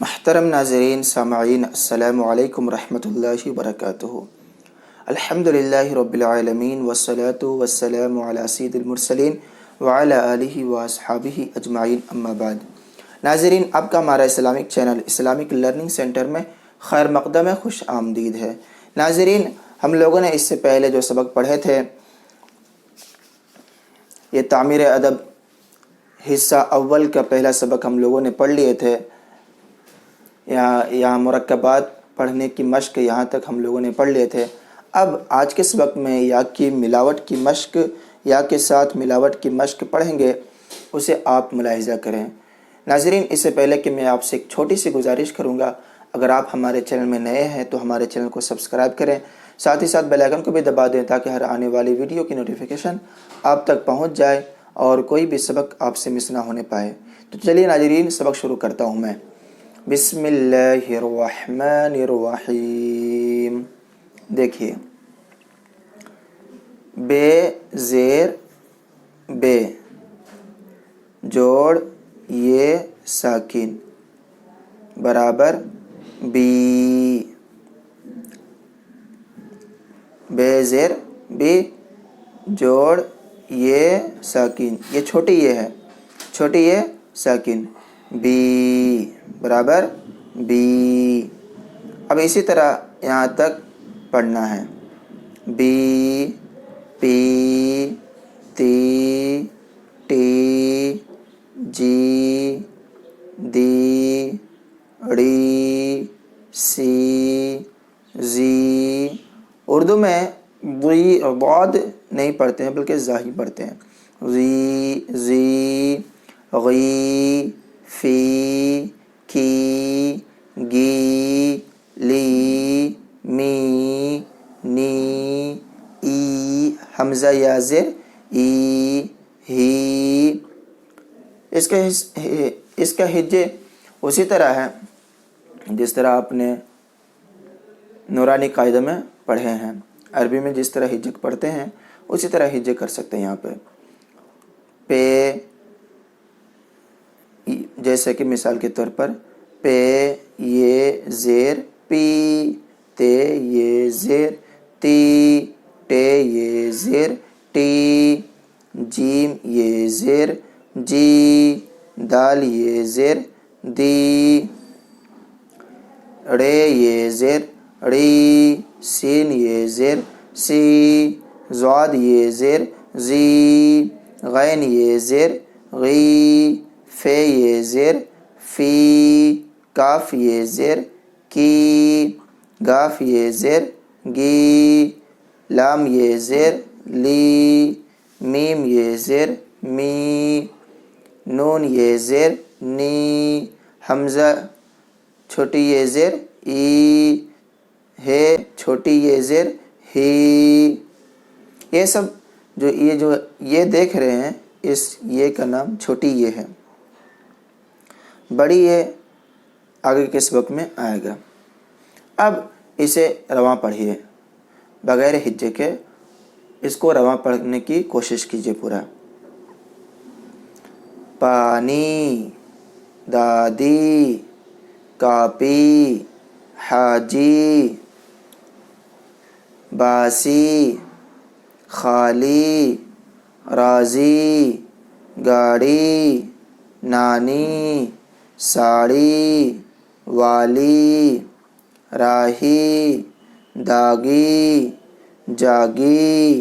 محترم ناظرین سامعین، السلام علیکم ورحمۃ اللہ وبرکاتہ۔ الحمدللہ رب العالمین والصلاة والسلام علی سید المرسلین وعلی آلہ واصحابہ اجمعین، اما بعد۔ ناظرین، آپ کا ہمارا Islamic channel Islamic learning centre میں خیر مقدم ہے، خوش آمدید ہے۔ ناظرین، ہم لوگوں نے اس سے پہلے جو سبق پڑھے تھے، یہ تعمیر ادب حصہ اول کا پہلا سبق ہم لوگوں نے پڑھ لیے تھے۔ یہاں مرکبات پڑھنے کی مشق یہاں تک ہم لوگوں نے پڑھ لیے تھے۔ اب آج کے سبق میں یا کی ملاوٹ کی مشق، یا کے ساتھ ملاوٹ کی مشق پڑھیں گے، اسے آپ ملاحظہ کریں۔ ناظرین، اس سے پہلے کہ میں آپ سے ایک چھوٹی سی گزارش کروں گا، اگر آپ ہمارے چینل میں نئے ہیں تو ہمارے چینل کو سبسکرائب کریں، ساتھ ہی ساتھ بیل آئیکن کو بھی دبا دیں تاکہ ہر آنے والی ویڈیو کی نوٹیفیکیشن آپ تک پہنچ جائے اور کوئی بھی سبق آپ سے مس نہ ہونے پائے۔ تو چلیے ناظرین، سبق شروع کرتا ہوں میں۔ بسم اللہ الرحمن الرحیم۔ دیکھیے، بے زیر بے، جوڑ یہ ساکن برابر بی۔ بے زیر بی، جوڑ یہ ساکن، یہ چھوٹی یہ ہے، چھوٹی یہ ساکن، بی برابر بی۔ اب اسی طرح یہاں تک پڑھنا ہے۔ بی، پی، تی، ٹی، جی، دی، ڑی، سی، زی۔ اردو میں بی اور بعد نہیں پڑھتے ہیں بلکہ زا ہی پڑھتے ہیں۔ ری، زی، غی، فی، کی، گی، لی، می، نی، ای، حمزہ یا زیر ای، ہی۔ اس کا ہجے اسی طرح ہے جس طرح آپ نے نورانی قاعدہ میں پڑھے ہیں۔ عربی میں جس طرح ہجے پڑھتے ہیں اسی طرح ہجے کر سکتے ہیں یہاں پہ۔ پے، جیسے کہ مثال کے طور پر پے یہ زیر پی، تے یہ زیر تی، ٹے یہ زیر ٹی، جیم یہ زیر جی، دال یہ زیر دی، ڑے یہ زیر ڑی، سین یہ زیر سی، ضاد یہ زیر زی، غین یہ زیر غی، فے یہ زیر فی، کاف یہ زیر کی، گاف یہ زیر گی، لام یہ زیر لی، میم یہ زیر می، نون یہ زیر نی، حمزہ چھوٹی یہ زیر ای، ہے چھوٹی یہ زیر ہی۔ یہ سب جو یہ دیکھ رہے ہیں، اس یہ کا نام چھوٹی یہ ہے، بڑی یہ آگے کے سبق میں آئے گا۔ اب اسے رواں پڑھیے بغیر ہجے کے، اس کو رواں پڑھنے کی کوشش کیجیے پورا۔ پانی، دادی، کاپی، حاجی، باسی، خالی، راضی، گاڑی، نانی، ساڑی، والی، راہی، داگی، جاگی،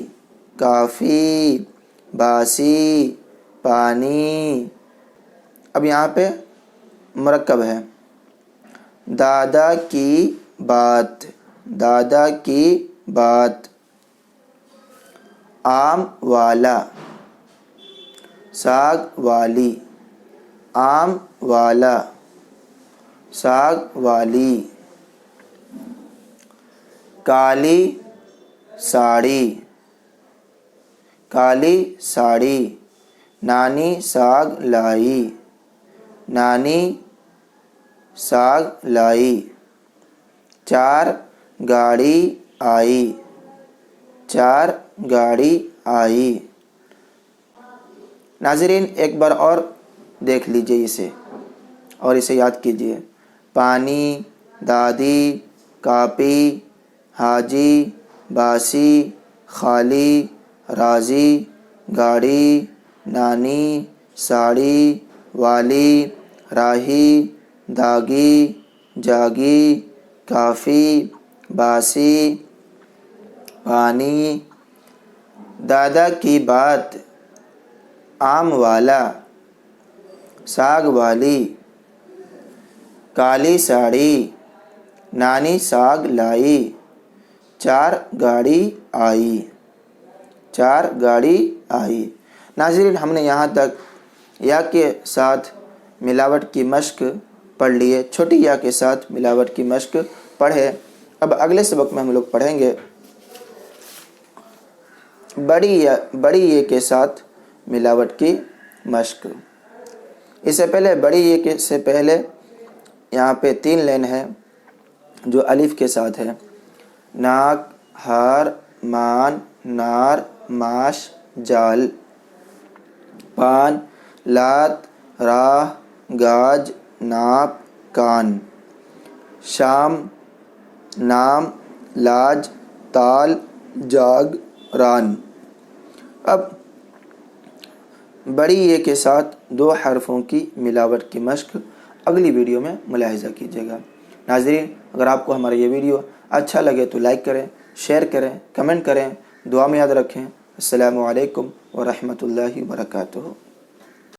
کافی، باسی، پانی۔ اب یہاں پہ مرکب ہے۔ دادا کی بات، دادا کی بات، آم والا، ساگ والی، آم والا، ساگ والی، کالی ساڑی، کالی ساڑی، نانی ساگ لائی، نانی ساگ لائی، چار گاڑی آئی، چار گاڑی آئی۔ ناظرین، ایک بار اور دیکھ لیجئے اسے اور اسے یاد کیجئے۔ پانی، دادی، کاپی، حاجی، باسی، خالی، راضی، گاڑی، نانی، ساڑی، والی، راہی، داگی، جاگی، کافی، باسی، پانی، دادا کی بات، آم والا، ساگ والی، کالی ساڑی، نانی ساگ لائی، چار گاڑی آئی، چار گاڑی آئی۔ ناظرین، ہم نے یہاں تک یا کے ساتھ ملاوٹ کی مشق پڑھ لیے، چھوٹی یا کے ساتھ ملاوٹ کی مشق پڑھے۔ اب اگلے سبق میں ہم لوگ پڑھیں گے بڑی یہ کے ساتھ ملاوٹ کی مشق۔ اس سے پہلے بڑی یہ کے سے پہلے یہاں پہ 3 لین ہے جو الف کے ساتھ ہے۔ ناک، ہار، مان، نار، ماش، جال، پان، لات، راہ، گاج، ناپ، کان، شام، نام، لاج، تال، جاگ، ران۔ اب بڑی یہ کے ساتھ 2 حرفوں کی ملاوٹ کی مشق اگلی ویڈیو میں ملاحظہ کیجیے گا۔ ناظرین، اگر آپ کو ہمارا یہ ویڈیو اچھا لگے تو لائک کریں، شیئر کریں، کمنٹ کریں، دعا میں یاد رکھیں۔ السلام علیکم ورحمۃ اللہ وبرکاتہ۔